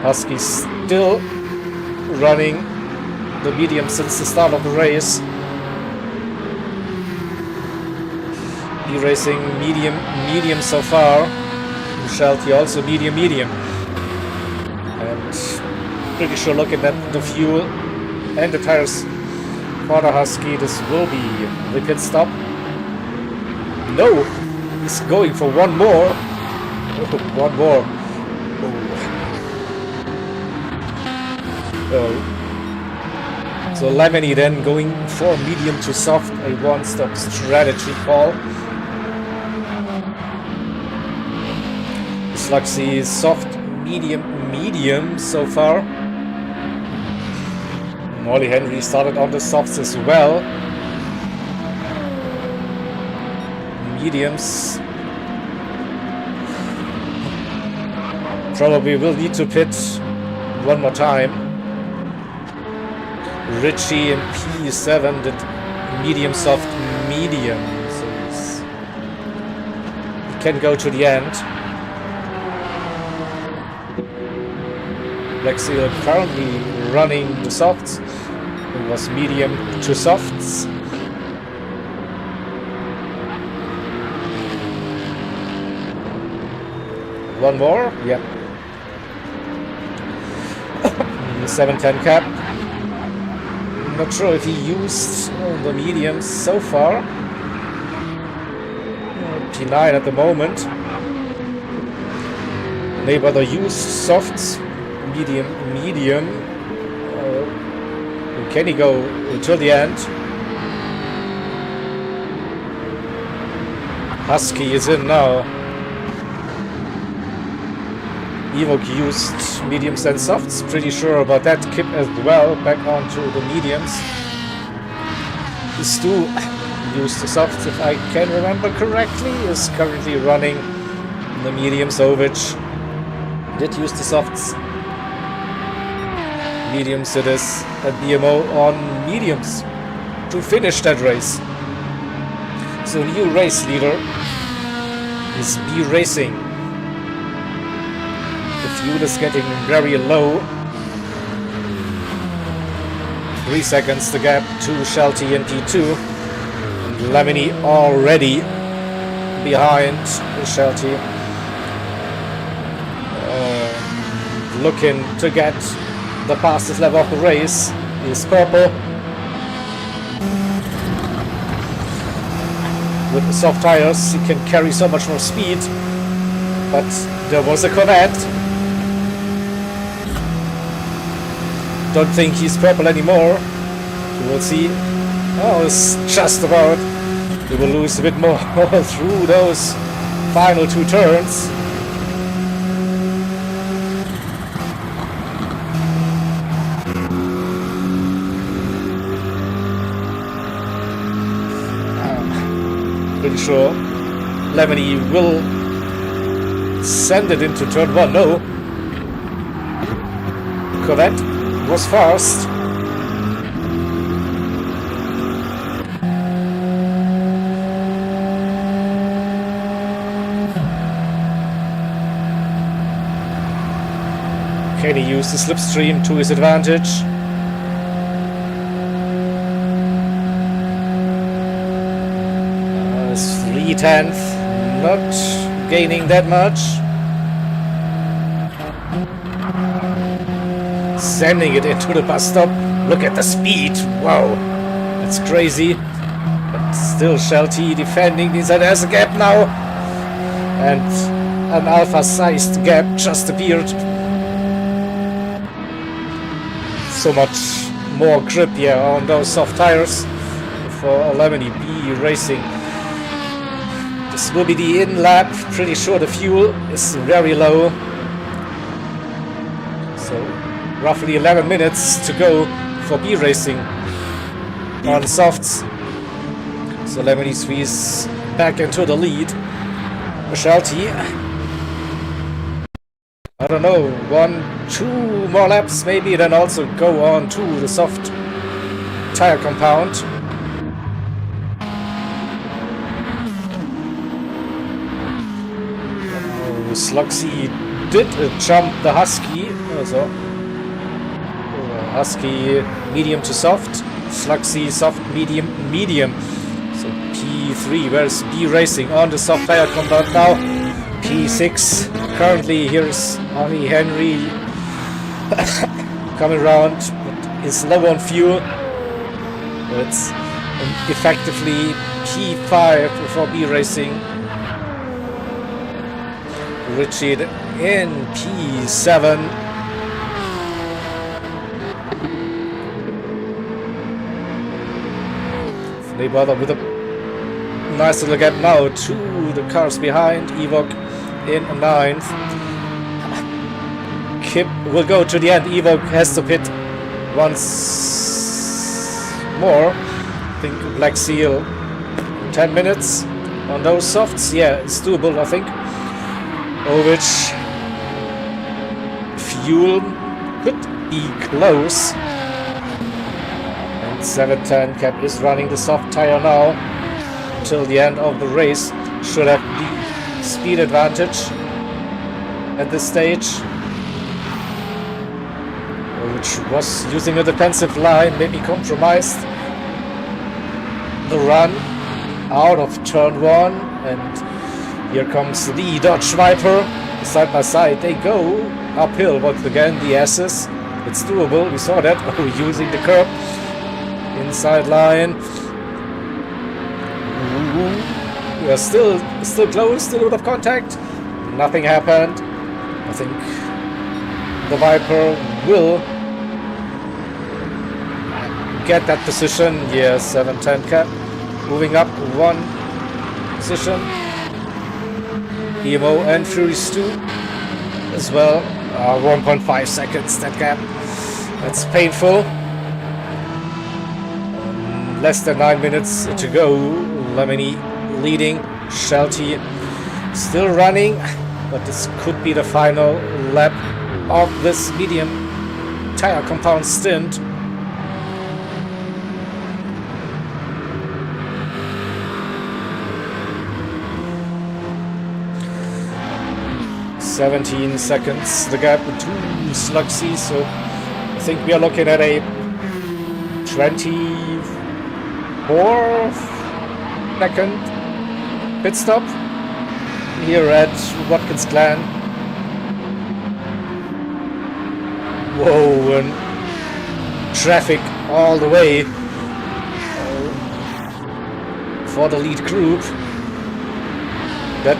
Husky still running the medium since the start of the race. E-Racing medium so far. Shelty also medium, medium. And pretty sure looking at the fuel and the tires for the Husky, this will be the pit stop. No, he's going for one more. One more. Oh. So Lemony then going for medium to soft, a one-stop strategy call. Slugsy soft, medium, medium so far. Ollie Henry started on the softs as well. Mediums. Probably will need to pit one more time. Richie in P7 did medium, soft, medium. So he can go to the end. Lexi currently running the softs. It was medium to softs. One more, yep. 710 cap. Not sure if he used the mediums so far. P9 at the moment. Neighbor used softs. Medium, medium. Can he go until the end? Husky is in now. Evoke used mediums and softs. Pretty sure about that. Kip as well. Back onto the mediums. Stu used the softs, if I can remember correctly. Is currently running the mediums. Ovich did use the softs. Mediums it is, and BMO on mediums to finish that race. So new race leader is B Racing. The fuel is getting very low. 3 seconds the gap to Shelty and P2. And Lemony already behind Shelty. Looking to get the fastest lap of the race is purple. With the soft tires, he can carry so much more speed. But there was a Corvette. Don't think he's purple anymore. We will see. Oh, it's just about. He will lose a bit more through those final 2 turns. Pretty sure Lemony will send it into turn 1. No. Corvette was fast. Can he use the slipstream to his advantage? 3/10, not gaining that much. Sending it into the bus stop. Look at the speed. Wow, that's crazy. But still Shelty defending inside. There's a gap now. And an alpha-sized gap just appeared. So much more grip here on those soft tires for Lemony B Racing. This will be the in lap. Pretty sure the fuel is very low. So roughly 11 minutes to go for B Racing on softs. So Lemony squeeze back into the lead. Shelty, I don't know, 1-2 more laps maybe, then also go on to the soft tire compound. Slugsy did jump the Husky, also Husky medium to soft, Slugsy soft medium medium. So P3, where's B Racing on the soft tire compound now? P6 Currently, here's Arnie Henry coming around, but is low on fuel. It's effectively P5 for B Racing. Richard in P7. They bother with a nice little gap now to the cars behind. Evok in 9th. Kip will go to the end. Evok has to pit once more. I think Black Seal 10 minutes on those softs. Yeah, it's doable, I think. Which fuel could be close. And 710 Cap is running the soft tire now till the end of the race. Should have the speed advantage at this stage, which was using a defensive line, maybe compromised the run out of turn 1. And here comes the Dodge Viper. Side by side they go uphill once again. The S's, it's doable. We saw that using the curb inside line. We are still close, still out of contact. Nothing happened. I think the Viper will get that position. Yeah, 710 Cap moving up 1 position. Emo and Furies 2 as well. 1.5 seconds that gap. That's painful. Less than 9 minutes to go. Lemony leading. Shelty still running, but this could be the final lap of this medium tire compound stint. "17 seconds the gap between Slugsy," so I think we are looking at a 24-second pit stop here at Watkins Glen. Whoa, and traffic all the way for the lead group. That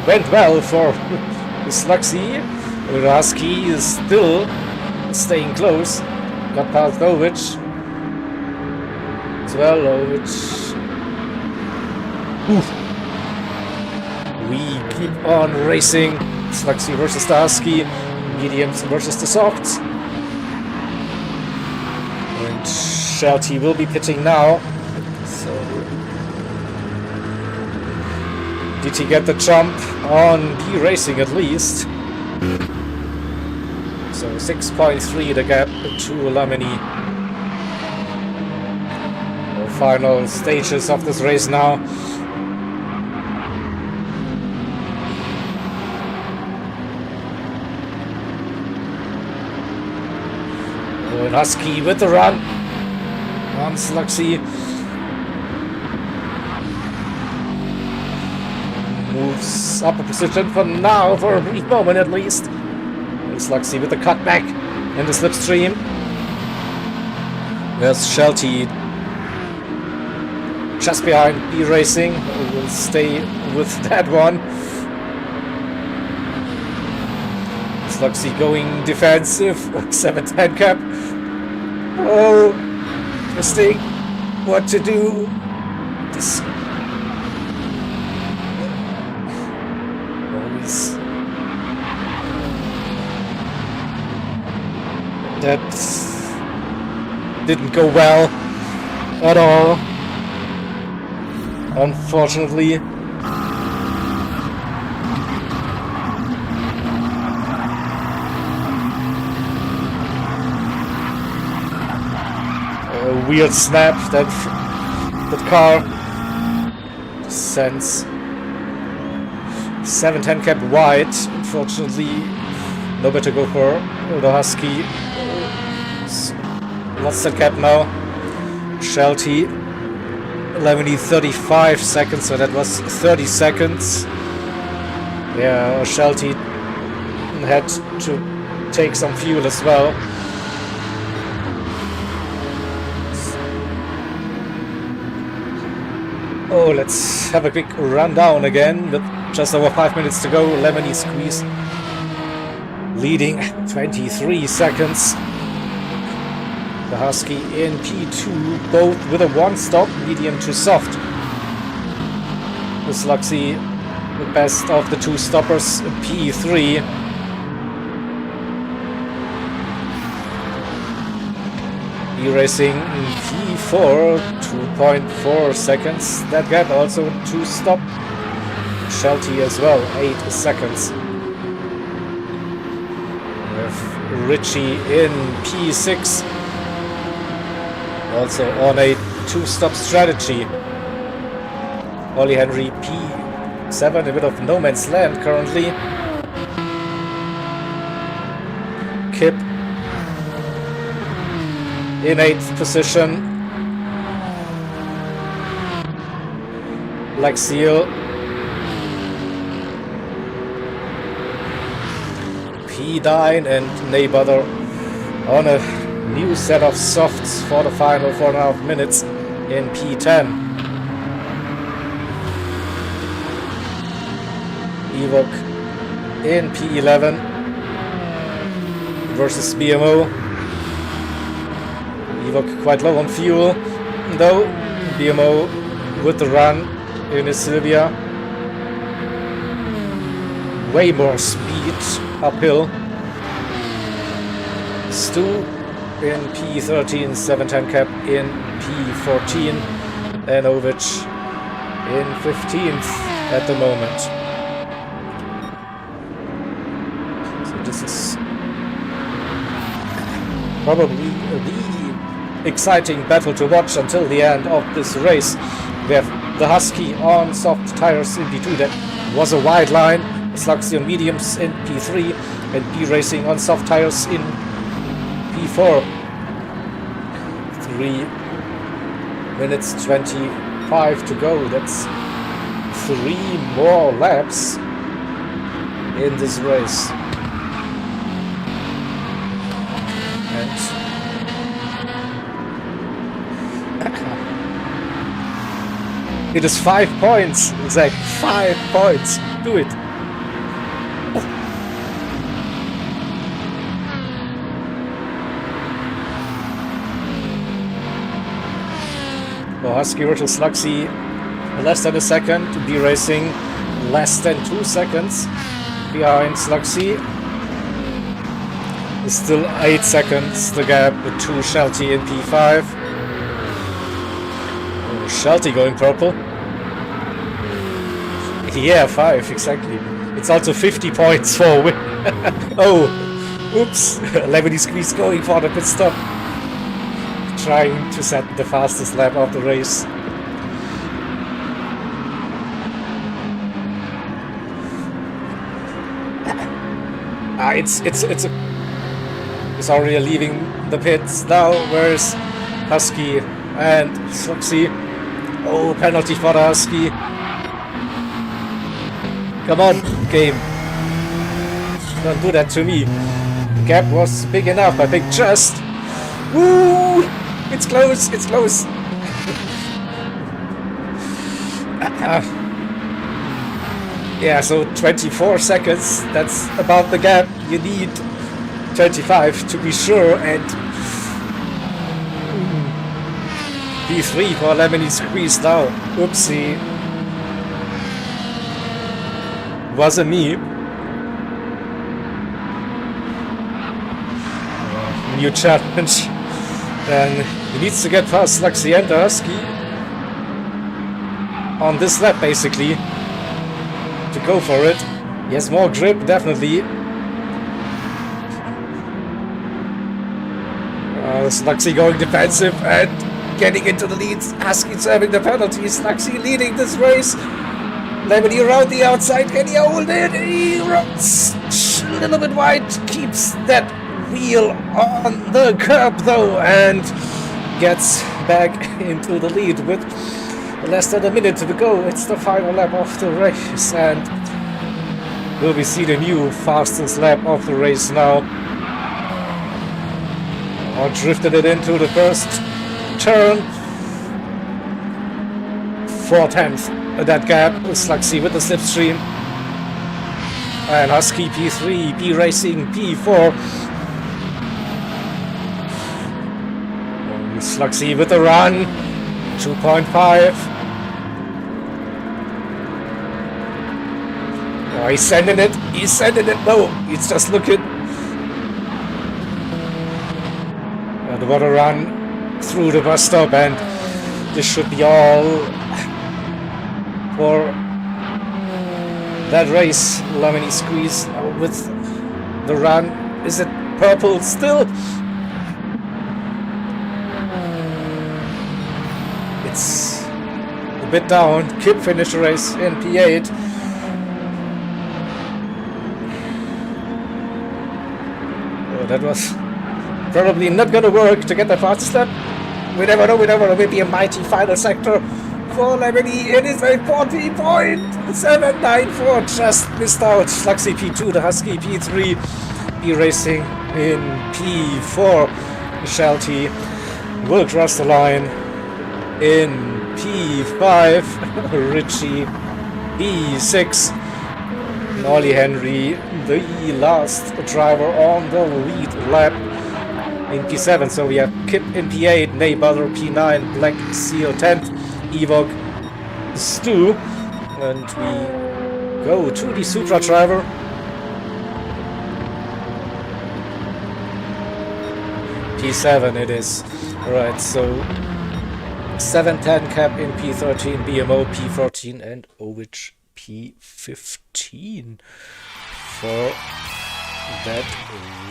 went well for Slugsy. Raski is still staying close. Got past Ovich as well. Ovich. We keep on racing. Slugsy versus Starsky. Mediums versus the softs. And Shelty will be pitting now. So did he get the jump on B Racing at least? So 6.3 the gap to Lemony. Final stages of this race now. And Husky with the run on Slugsy. Moves up a position for now, for a brief moment at least. Slugsy with the cutback and the slipstream. There's Shelty just behind B Racing. We'll stay with that one. Slugsy going defensive. 710 Cap. Oh, interesting. What to do? This that didn't go well at all, unfortunately. A weird snap that car sends 710 Cap wide. Unfortunately, no better go for the Husky. Lost that gap now. Shelty, Lemony 35 seconds, so that was 30 seconds. Yeah, Shelty had to take some fuel as well. Oh, let's have a quick rundown again with just over 5 minutes to go. Lemony Squeeze leading 23 seconds. The Husky in P2, both with a one-stop, medium to soft. The Sluxy, the best of the two stoppers, P3. E-Racing P4, 2.4 seconds. That gap also to stop. Shelty as well, 8 seconds. With Richie in P6. Also on a two-stop strategy. Ollie Henry P7, a bit of no man's land currently. Kip in 8th position. Lexiel P9 and Neighbother on a new set of softs for the final 4.5 minutes in P10. Ewok in P11 versus BMO. Ewok quite low on fuel, though. BMO with the run in his Sylvia. Way more speed uphill. Stu in P13, 710 cap in P14, and Ovich in 15th at the moment. So this is probably the exciting battle to watch until the end of this race. We have the Husky on soft tires in P2. That was a wide line. Sluxy on mediums in P3 and B-Racing on soft tires in P4. 3 minutes 25 to go. That's 3 more laps in this race. And it is 5 points. Zach, 5 points. Do it. Husky versus Sluxy, less than a second. B-Racing, less than 2 seconds behind Sluxy. Still 8 seconds the gap to Shelty in P5. Oh, Shelty going purple. Yeah, 5, exactly. It's also 50 points for a win. Oh, oops. Lemony Squeeze going for the pit stop. Trying to set the fastest lap of the race. It's already leaving the pits now. Where's Husky and Sluxy? Oh, penalty for the Husky. Come on, game. Don't do that to me. The gap was big enough, I think just. Woo! It's close, it's close. Yeah, so 24 seconds, that's about the gap. You need 25 to be sure, and P3 for Lemony Squeeze now. Oopsie. Wasn't me. New challenge. And he needs to get past Sluxy and the Husky on this lap, basically, to go for it. He has more grip, definitely. Sluxy going defensive and getting into the lead. Husky serving the penalty. Sluxy leading this race. Lemony around the outside. Can he hold it? He runs a little bit wide. Keeps that wheel on the curb though, and gets back into the lead with less than a minute to go. It's the final lap of the race, and Will we see the new fastest lap of the race now? Or drifted it into the first turn? 4/10 that gap. Slugsy with the slipstream. And Husky P3, B Racing P4. Slugsy with the run. 2.5. Oh, he's sending it. He's sending it. No, he's just looking. And what a run through the bus stop, and this should be all for that race. Lemony squeeze with the run. Is it purple still? It's a bit down. Kip finished the race in P8. Oh, that was probably not gonna work to get the fastest lap. We never know, maybe a mighty final sector for Lemony. It is a 40.794, just missed out. Slugsy P2, the Husky P3, B Racing in P4. Shelty will cross the line in P5. Richie P6. Ollie Henry, the last driver on the lead lap in P7. So we have Kip in P8, Nay Butter P9, Black Seal 10th, Evok Stu, and we go to the Supra driver. P7 it is. Alright, so 710 Cap in P13, BMO P14, and Ovich P15 for that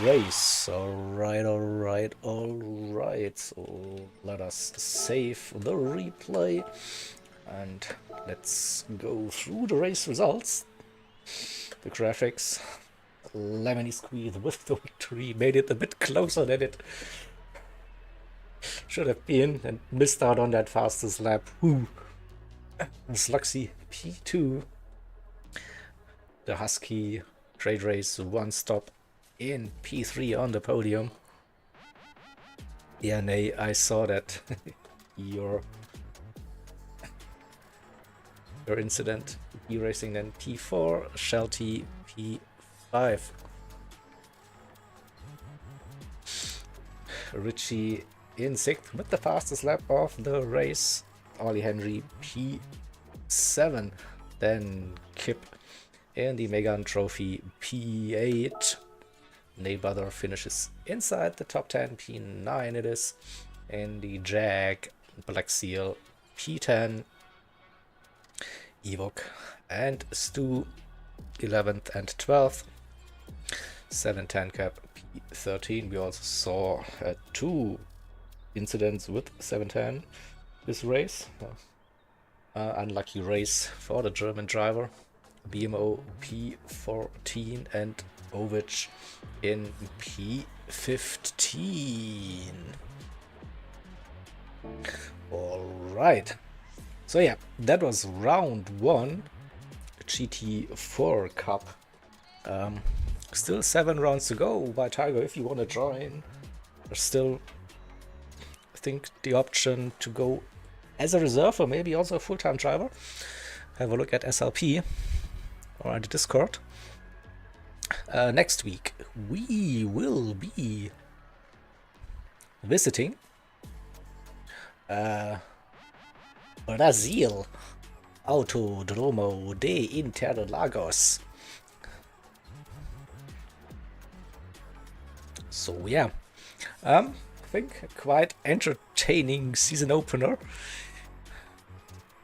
race. Alright. So let us save the replay and let's go through the race results. The graphics. Lemony Squeeze with the victory made it a bit closer than it should have been and missed out on that fastest lap. Slugsy P2. The Husky trade race one stop in P3 on the podium. Yeah, Nay, I saw that. your incident. B Racing then P4, Shelty P5. Richie in 6th with the fastest lap of the race. Ollie Henry P7. Then Kip in the Megan Trophy P8. Neighbor finishes inside the top 10, P9 it is. And the Jag Black Seal P10. Evok and Stu 11th and 12th. 710 Cap P13. We also saw two incidents with 710 this race. Unlucky race for the German driver. BMO P14 and Ovich in P15. Alright. So yeah, that was round 1 GT4 Cup. Still 7 rounds to go by Tiger if you want to join. There's still, I think, the option to go as a reserve or maybe also a full-time driver. Have a look at SLP or on the Discord. Next week we will be visiting Brasil, Autodromo de Interlagos. So yeah, I think a quite entertaining season opener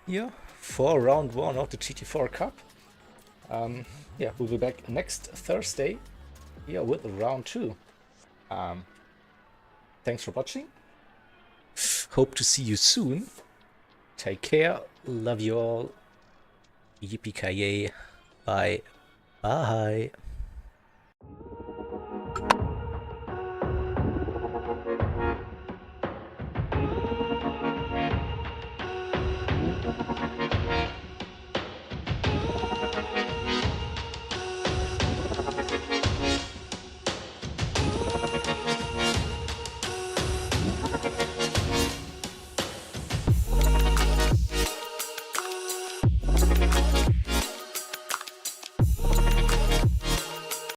here for round 1 of the GT4 Cup. Yeah, we'll be back next Thursday here with round 2. Thanks for watching. Hope to see you soon. Take care. Love you all. Yippee-ki-yay. Bye. Bye.